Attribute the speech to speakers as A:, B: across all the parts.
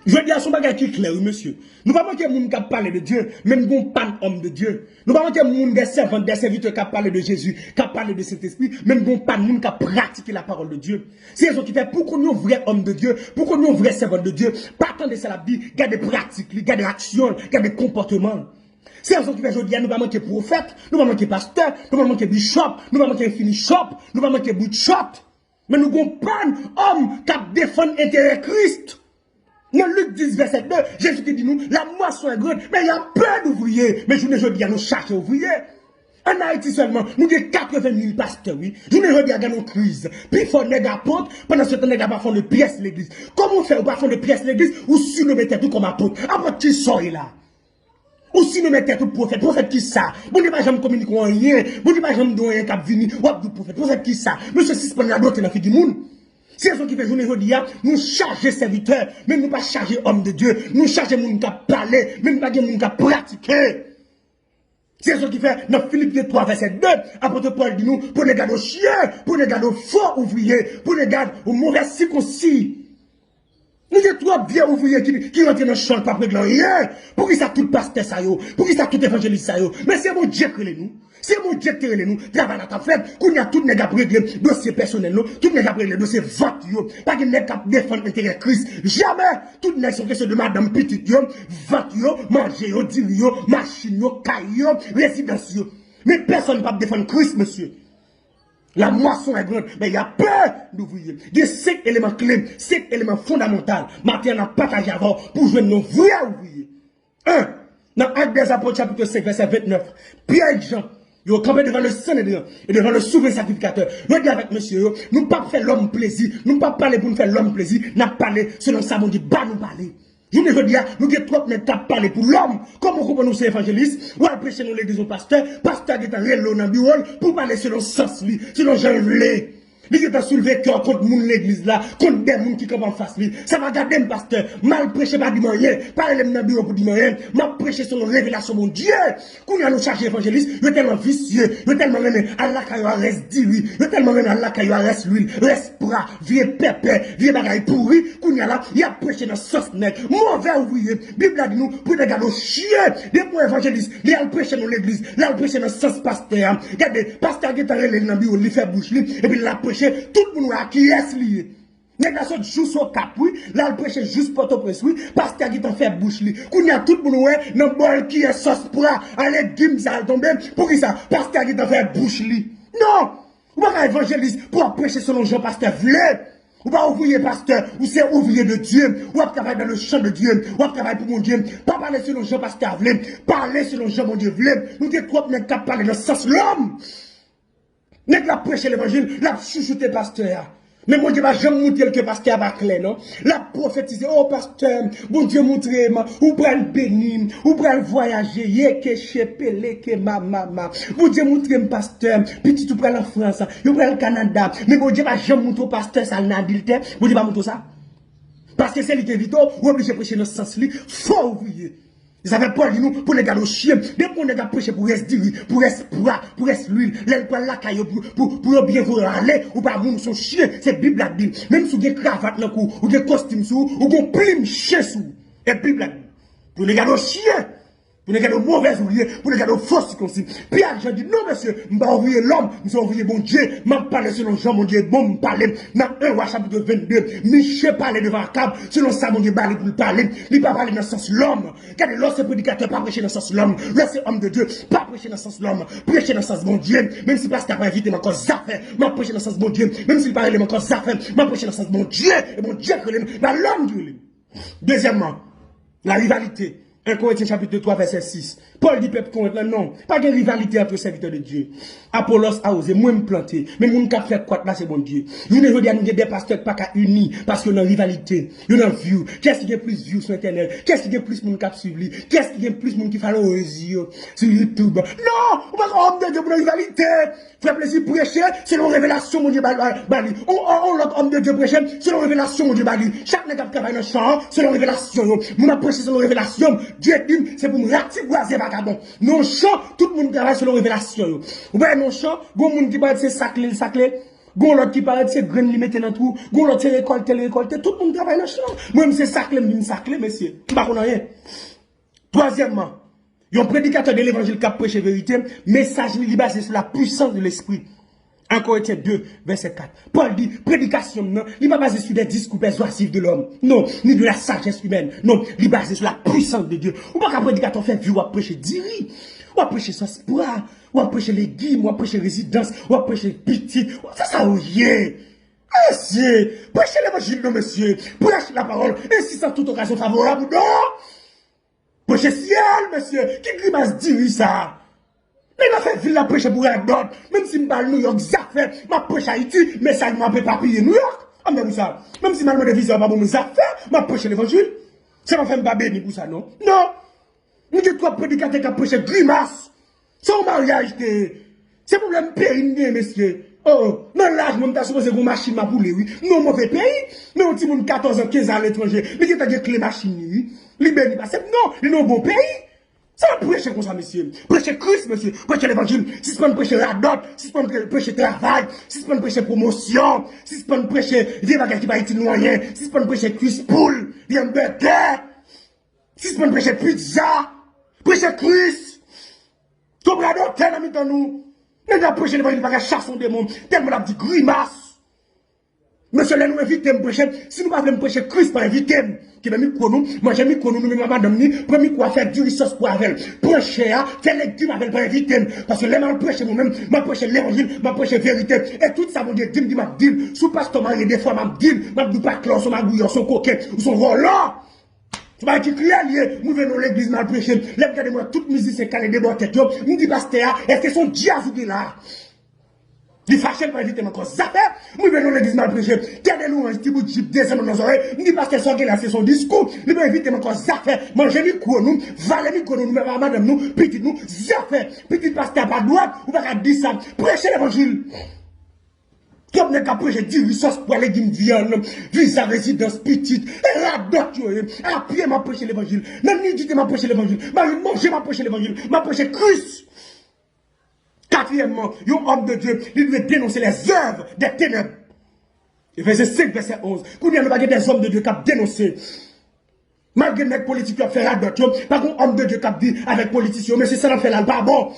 A: Je dis à son bagage qui est clair, oui, monsieur. Nous ne pouvons pas manquer de gens qui parlent de Dieu, même nous ne pas homme de Dieu. Nous ne pouvons pas manquer de des servants, des serviteurs qui parlent de Jésus, qui parlent de cet esprit, même nous pas de gens qui pratiquent la parole de Dieu. C'est ce qui fait pour qu'on soit vrai homme de Dieu, pour qu'on soit vrai servant de Dieu, pas tant de ça la vie, il y a des pratiques, il y a des actions, il y a des comportements. C'est ce qui fait aujourd'hui, nous ne pouvons pas manquer prophète, nous ne pouvons pas manquer pasteur, nous ne pouvons pas manquer bishop, nous ne pouvons pas manquer fini shop, nous ne pouvons pas manquer bout shop. Mais nous ne pouvons pas homme qui défend l'intérêt Christ. Dans Luc 10, verset 2, Jésus qui dit nous, la moisson est grande, mais il y a peu d'ouvriers. Mais je ne dis à nous chercher ouvriers. En Haïti seulement, nous avons 80 000 pasteurs, oui. Je ne dis à nous crise. Puis il faut négager apôtre, pendant ce temps, négager pas fond de pièces l'église. Comment faire ou pas fond de pièces l'église, ou si nous mettons tout comme apôtre. Apôtre qui sort là? Ou si nous mettons tout prophète, prophète qui ça? Vous ne pas jamais communiquer rien, vous ne pas jamais donner rien cap vini, ou du prophète, prophète qui ça? Monsieur suspend la doctrine dans la vie du monde. C'est ce qui fait journée aujourd'hui, nous charger serviteurs, mais nous pas charger hommes de Dieu, nous charger gens qui parler, même pas gens qui pratiquer. C'est ce qui fait dans Philippiens 3, verset 2, apôtre Paul dit nous, pour les garder aux chiens, pour les garder aux faux ouvriers, pour les garder aux mauvais circoncis. Nous avons trois vieux ouvriers qui rentrent dans le champ, pas près de rien. Pour qui ça tout pasteur ça yo, pour qui ça tout évangéliste ça yo. Mais c'est mon Dieu qui nous. C'est mon Dieu qui nous. Travail à ta fête, qu'on y a tout nèg à régler dossier personnel nous, tout nèg à régler dossier vote yo. Pas que nèg à défendre l'intérêt Christ. Jamais tout nèg sont question de madame petite yo, vote yo, manger yo, dire yo, machine yo, caille yo, résidence yo. Mais personne ne peut défendre Christ, monsieur. La moisson est grande, mais il y a peur d'ouvriers. Il y a 5 éléments clés, 5 éléments fondamentaux. Maintenant, on a partagé avant pour jouer nos vrais ouvriers. 1. Dans Actes des Apôtres, chapitre 5, verset 29. Pierre et Jean, ils ont campé devant le Sanhédrin et devant le souverain sacrificateur. Nous disons avec monsieur, nous ne pas faire l'homme plaisir, nous ne pas parler pour nous faire l'homme plaisir, nous parler selon ça, on dit, bah nous parler. Je ne veux dire, nous avons trop de parler pour l'homme. Comment on nous c'est évangéliste, ou à prêcher dans l'église au pasteur qui est en réel dans le bureau, pour parler selon sens, selon Jean Vlé. Il est soulevé cœur contre l'église là, contre des gens qui campent en face. Ça va garder un pasteur, mal prêché par rien, parler dans le bureau pour dire rien, mal prêché sur la révélation de mon Dieu. Quand on a nous chargé évangéliste, il est tellement vicieux, il est tellement rené, Allah qui reste diri, il est tellement rené, Allah qui reste l'huile, reste bras, vieux pépé, vieux bagaille pourri, qu'on y a là, il a prêché dans sauce net, mauvais ouvrier, Bible a dit nous, pour des gars de chiens, des points évangélistes, il a prêché dans l'église, il a prêché dans sauce pasteur, regardez, pasteur qui est en relais dans le bureau, il fait bouche, et puis il a prêché. Tout le monde a qui est lié. Négation juste au cap, oui. Là, le prêche juste pour au presse, oui. Pasteur qui t'en fait bouche, li. Qu'on y a tout le monde, ouais, dans le bol qui est sauce pour aller dim, ça tomber. Pour qui ça? Pasteur qui t'en fait bouche, li. Non! Ou pas évangéliste pour prêcher selon Jean Pasteur Vlé. Ou pas ouvrier pasteur, ou c'est ouvrier de Dieu. Ou à travailler dans le champ de Dieu. Ou à travailler pour mon Dieu. Pas parler selon Jean Pasteur Vlé. Parler selon Jean mon Dieu Vlé. Nous t'es trop n'est qu'à parler dans le sens l'homme. N'est pas prêcher l'évangile, la chouchouter pasteur. Mais mon Dieu va jamais montrer que pasteur va clair, non? La prophétiser, oh pasteur, bon Dieu montrez-moi, ou pral béni, ou pral voyager, yeke chepele ke mama. Bon Dieu montrez-moi pasteur, petit ou pral en France, ou pral au Canada. Mais bon Dieu va jamais montrer pasteur ça l'adultère. Bon Dieu va montrer ça. Parce que c'est lui qui est vite, ou obligé de prêcher dans ce sens-là, faut ouvrier. Ils avaient peur de nous pour les gars de chien. Dès qu'on est à prêcher pour rester diri, pour rester bras, pour rester l'huile, l'aile pour la caille, pour bien vous aller, ou pas moun son chien, c'est Bible la Bible. Même si vous avez cravate dans le cou, ou des costumes sous, ou des plumes chien sous, c'est Bible la Bible. Pour les gars de chien, pour les gars de mauvais ouvriers, pour les gars de fausses circoncis. Pierre, j'ai dit non, monsieur, je vais envoyer l'homme, je vais envoyer mon Dieu, je vais parler selon Jean, mon Dieu, bon, je parler. Dans 1 roi chapitre 22, Michel parlait devant Cab, selon ça, mon Dieu, pour le parler. Il ne pas parler dans le sens l'homme. Car lorsque prédicateur, pas prêcher dans le sens l'homme. Lorsque homme de Dieu, pas prêcher dans le sens l'homme. Prêcher dans le sens mon Dieu. Même si pasteur pas invité, ma cause affaire. M'a prêcher dans le sens mon Dieu. Même s'il parle de ma cause affaire, m'a prêcher dans le sens mon Dieu. Et mon Dieu, dans l'homme Dieu. Deuxièmement, la rivalité. 1 Corinthiens chapitre 3 verset 6. Paul dit peuple contre non, pas de rivalité entre serviteurs de Dieu. Apollos a osé moi me planter, mais mon cap fait quoi là c'est bon Dieu. Je ne veux dire nous des pasteurs pas qu'à unis parce que dans rivalité, you know view, qu'est-ce qui a plus view sur internet, qu'est-ce qui a plus mon cap suivre, qu'est-ce qui a plus mon qui follow sur YouTube. Non, on va pas homme de Dieu pour la rivalité. Frère plaisir prêcher, c'est la révélation mon Dieu bali. On l'autre homme de Dieu prêcher, c'est la révélation mon Dieu bali. Chaque nègre qui travaille dans le champ, c'est la révélation. Mon a prêché c'est la révélation. Dieu dit c'est pour me ratiboiser vagabond. Non champ, tout le monde travaille sur la révélation. Vous voyez non champ, bon monde qui va c'est saclé. Gon l'autre qui paraît c'est grain li mette dans tout, gon l'autre c'est récolter, tout le monde travaille dans le champ. Moi c'est saclé, m'vin saclé messieurs. Pas qu'on rien. Troisièmement, un prédicateur de l'évangile qui a prêché vérité, message li basé sur la puissance de l'esprit. 1 Corinthiens 2, verset 4. Paul dit, prédication, non, il n'est pas basé sur des discours persuasifs de l'homme. Non, ni de la sagesse humaine. Non, il est basé sur la puissance de Dieu. Ou pas qu'un prédicateur fait vivre, ou prêcher diri, ou prêcher sauce poire, ou prêcher légumes, ou prêcher résidence, ou prêcher petit. Ça, oui. Monsieur, prêchez l'évangile, non, monsieur. Prêchez la parole, ainsi sans toute occasion favorable, non. Prêchez ciel, monsieur. Qui grimace diri ça? Mais il m'a fait ville la prêche pour un d'autres. Même si je parle New York, ça fait, ma prêche Haïti, mais ça ne m'a pas payé New York. Ah, même ça. Même si je demande des visas, pas pour mes affaires, ma prêche l'évangile. Ça m'a fait pas béni pour ça, non? Non. Nous avons trois prédicateurs qui ont prêché grimace. Son mariage, c'est pour le pays, messieurs. Oh, dans l'âge, mon t'as supposé qu'on machine ma poule, oui. Non, mauvais pays. Mais on dit, mon 14 ans, 15 ans à l'étranger. Mais qui t'a dit que les machines, oui. Libérer, non, ils n'ont bon pays. Ça va prêcher comme ça, monsieur. Prêcher Christ, monsieur. Prêcher l'évangile. Si c'est pas prêcher la dot, si c'est pas prêcher travail, si c'est pas prêcher promotion, si c'est pas prêcher des bagages qui va être moyen, si c'est pas prêcher Christ poule, des hamburgers, si c'est pas prêcher pizza, prêcher Christ. Comme la dot, t'es dans nous. Mais la prêcher l'évangile, pas qu'à chasser des mondes, tellement la dit grimace. Monsieur, là, nous invitons à prêcher. Si nous ne voulons pas prêcher Christ, pas inviter. Qui m'a mis quoi nous? Moi, j'ai mis quoi nous, nous, madame, ni, premier quoi faire du ressource pour avec. Prêcher, faire les guides avec pas inviter. Parce que les mal prêcher nous-mêmes, m'a prêché l'évangile, m'a prêché vérité. Et tout ça, mon Dieu, dit, m'a dit, sous pasteur Marie, des fois, m'a dit, pas clore, son magouillon, son coquet, ou son volant. Tu vas qui crier, nous venons l'église mal prêcher. Là, regardez-moi, toute musique, c'est calé des boîtes, nous dit pasteur, est-ce que son diable est là? Les fâchés pour éviter encore ça fait. Nous venons l'église mal prêcher. Regardez-nous un petit bout de jeep descend dans nos oreilles. Nous dit parce que son là c'est son discours. Nous venons éviter encore ça fait. Manger mi quoi nous, valer mi quoi nous, madame nous, petit nous, ça fait. Petit pasteur pas droite, ou pas dire ça. Prêcher l'évangile. Comme nous avons prêché 10 ressources pour aller d'une viande, visa résidence petite, et là d'autres, à pied m'a prêché l'évangile. Même ni dit m'a prêché l'évangile. Manger m'a prêché l'évangile. M'a prêché Christ. Quatrièmement, un homme de Dieu, il doit dénoncer les œuvres des ténèbres. Et verset 5, verset 11. Quand il y a des hommes de Dieu qui ont dénoncé, malgré les politiques qui ont fait la dot, pas un homme de Dieu qui a dit avec politiciens, mais c'est ça qu'on fait là, pas bon.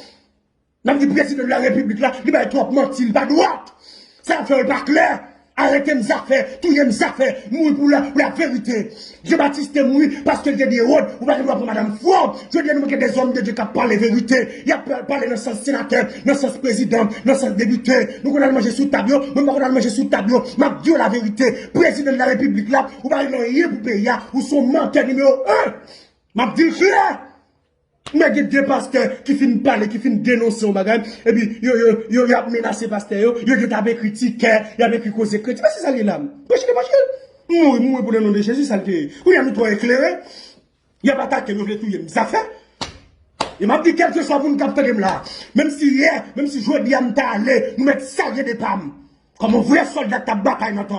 A: Même le président de la République là, il va être trop menti, il va droite. Ça fait pas clair. Arrêtez mes affaires, tout mes affaires, mourir pour la vérité. Je Baptiste mourir parce qu'il y a des routes, ou pas pour Madame Ford. Je dis qu'il y a des hommes de Dieu qui parlent la vérité. Il y a parlé dans le sens sénateur, dans le sens président, dans le sens député. Nous allons manger sous le tableau, nous allons manger sous le tableau. M'a dit la vérité. Président de la République là, ou pas rien pour payer, ou son menteur numéro 1. M'a dit rien. Mais il y a des pasteurs qui finissent parler, qui finissent dénoncer au bagage, et puis, ils ont menacé pasteur, ils ont critiqué, ils ont écrit cause critique. Mais c'est ça, les lames. Prêchez l'évangile. Mourir pour le nom de Jésus, ça le fait. Vous avez tout éclairé. Il n'y a pas d'attaque, vous voulez tout, il ça fait. Il m'a dit, quel que soit vous, nous captez là. Même si hier, même si je dis à allé, nous mettons salé des pommes. Comme un vrai soldat qui a bataille dans ton.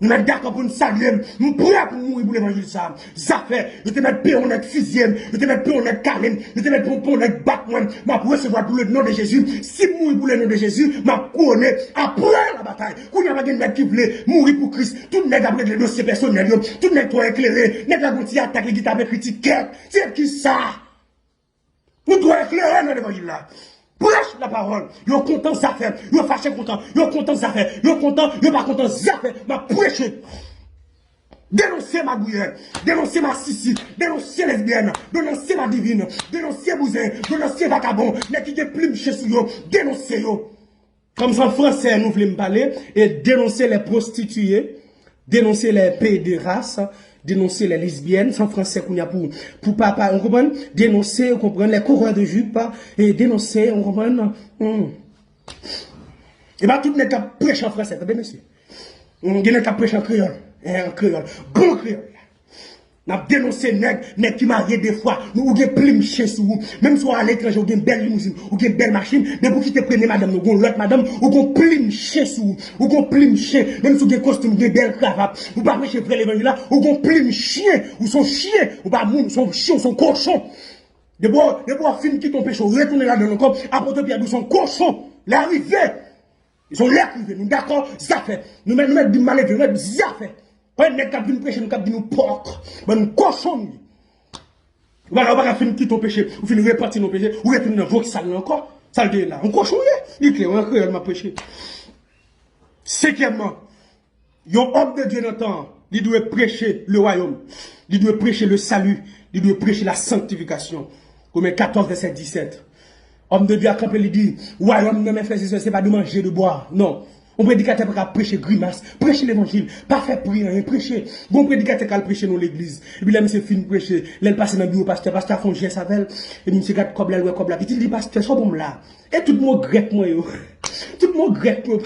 A: Nous sommes d'accord pour nous saluer, nous sommes prêts pour mourir pour l'évangile. Ça fait, nous te mettons pion notre sixième, nous te mettons pion notre câlin, nous te mettons pion notre battement, ma pour recevoir pour le nom de Jésus. Si mourir pour le nom de Jésus, ma couronne après la bataille. Quand il y a des gens qui veulent mourir pour Christ, tout le monde après les dossiers personnels, tout le monde est éclairé, n'est pas qui attaque les guitares critiques. C'est qui ça? Nous devons éclairer dans l'évangile là. Prêche la parole. Yo content ça fait. Yo fâché content. Yo content ça fait. Yo content. Yo pas content ça fait. Ma prêcher. Dénoncer ma bouillère. Dénoncer ma sissi. Dénoncer lesbienne. Dénoncer ma divine. Dénoncer bousin. Dénoncer vagabond. Les qui plume chez sous yo. Dénoncer yo. Comme ça en français nous voulons parler. Et dénoncer les prostituées. Dénoncer les pédérastes. Dénoncer les lesbiennes, sans français qu'on y a pour papa, on comprend? Dénoncer, on comprend, les coureurs de jupe, et dénoncer, on comprend? Et bien, tout le monde qui prêche en français, attendez, monsieur. Il y a qui prêche en créole, bon créole. On a dénoncé nèg qui marié des fois, nous avons plume chez vous, même si on à l'étranger, on a une belle limousine, on a une belle machine, mais pour qui te prenez madame, nous avons l'autre madame, on a plume chez vous, on a plume chez, même si on a un costume, on a une belle cravate, ou pas prêcher frère l'évangile là, on a plume chien, ou son chien, ou pas moun, son chien, son cochon. De bois fin qui ton péché, retourner là dans le corps, apporter Pierre son cochon, l'arrivée. Ils sont là qui viennent, nous d'accord, ça fait. Nous mettons du mal et nous mettons ça fait. Quand nous avons prêcher, nous avons nous porc, nous cochons. Voilà, on va faire une petite au péché, ou finir répartir nos péchés, ou retourner dans vos salles encore. Ça le dit là, on cochon, il est clair, on a m'a prêché. Cinquièmement, un homme de Dieu dans le temps, il doit prêcher le royaume, il doit prêcher le salut, il doit prêcher la sanctification. Comme 14, verset 17. Homme de Dieu a campé, il dit, royaume, non, mes frères et sœurs, c'est pas de manger, de boire. Non. Un prédicateur qui a prêché grimace, prêcher l'évangile, pas faire prier, rien prêcher. Bon prédicateur qui a prêché dans l'église. Et puis là, monsieur fin prêcher, là, il passe dans le bureau, pasteur a fait un geste avec elle. Et monsieur regarde comme là, comme là. Puis il dit, pasteur, sois bon là. Et tout le monde grec, moi, yo. Tout le monde grec, moi.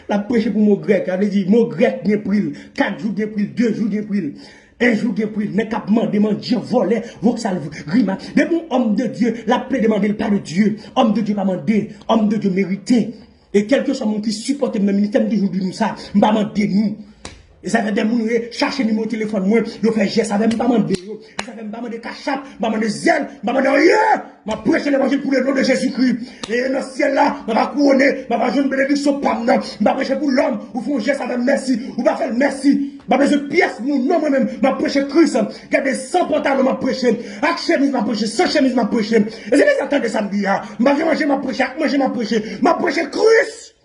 A: La prêché pour mon grec, elle dit, mon grec, bien pris, 4 jours, bien pris, 2 jours, bien pris. Un jour, bien pris, n'est qu'à demander, voler, vos salves, grima. Mais mon homme de Dieu, la plaie demander pas de Dieu. Homme de Dieu pas demander, homme de Dieu mérité. Et quel que soit mon qui supporte mon ministère, me dit nous ça, m'a demandé nous. Et ça fait des gens chercher numéro téléphone, moi, je fais geste, ça fait me demander, ça fait me demander cachap, me demander zèle, me demander rien. M'a prêché l'évangile pour le nom de Jésus-Christ. Et dans ce ciel-là, m'a couronné, m'a joué une bénédiction pam, m'a prêché pour l'homme, ou font geste avec merci, ou va faire merci. M'a besoin de pièces, non, moi-même, m'a prêché Christ. Regardez, sans pantalon, m'a prêché. Avec chemise, m'a prêché. Sans chemise, m'a prêché. Et c'est les attentes de samedi, hein. M'a mangé, m'a prêché. Avec manger, m'a prêché. M'a prêché Christ.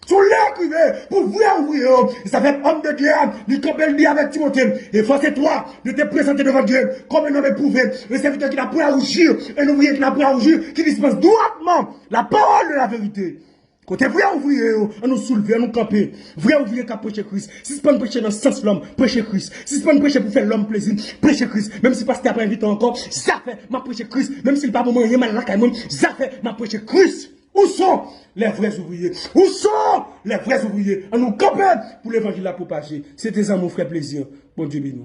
A: Sur l'air qui veut, pour vrai ouvrir. Ça fait homme de Dieu, il compelle dit avec Timothée. Et forcez-toi de te présenter devant Dieu comme un homme éprouvé. Le serviteur qui n'a pas à rougir. Un ouvrier qui n'a pas à rougir. Qui dispense droitement la parole de la vérité. Côté vrai ouvrier, on nous soulever, on nous camper. Vrai ouvrier qui a prêché Christ. Si c'est pas prêcher dans le sens de l'homme, prêcher Christ. Si c'est pas prêcher pour faire l'homme plaisir, prêcher Christ. Même si pasteur pas invité encore, ça fait, m'a prêché Christ. Même si le pas moment, il y a mal là, ça fait, m'a prêché Christ. Où sont les vrais ouvriers? Où sont les vrais ouvriers? On nous camper pour l'évangile à propager. C'était ça mon frère plaisir. Bon Dieu béni.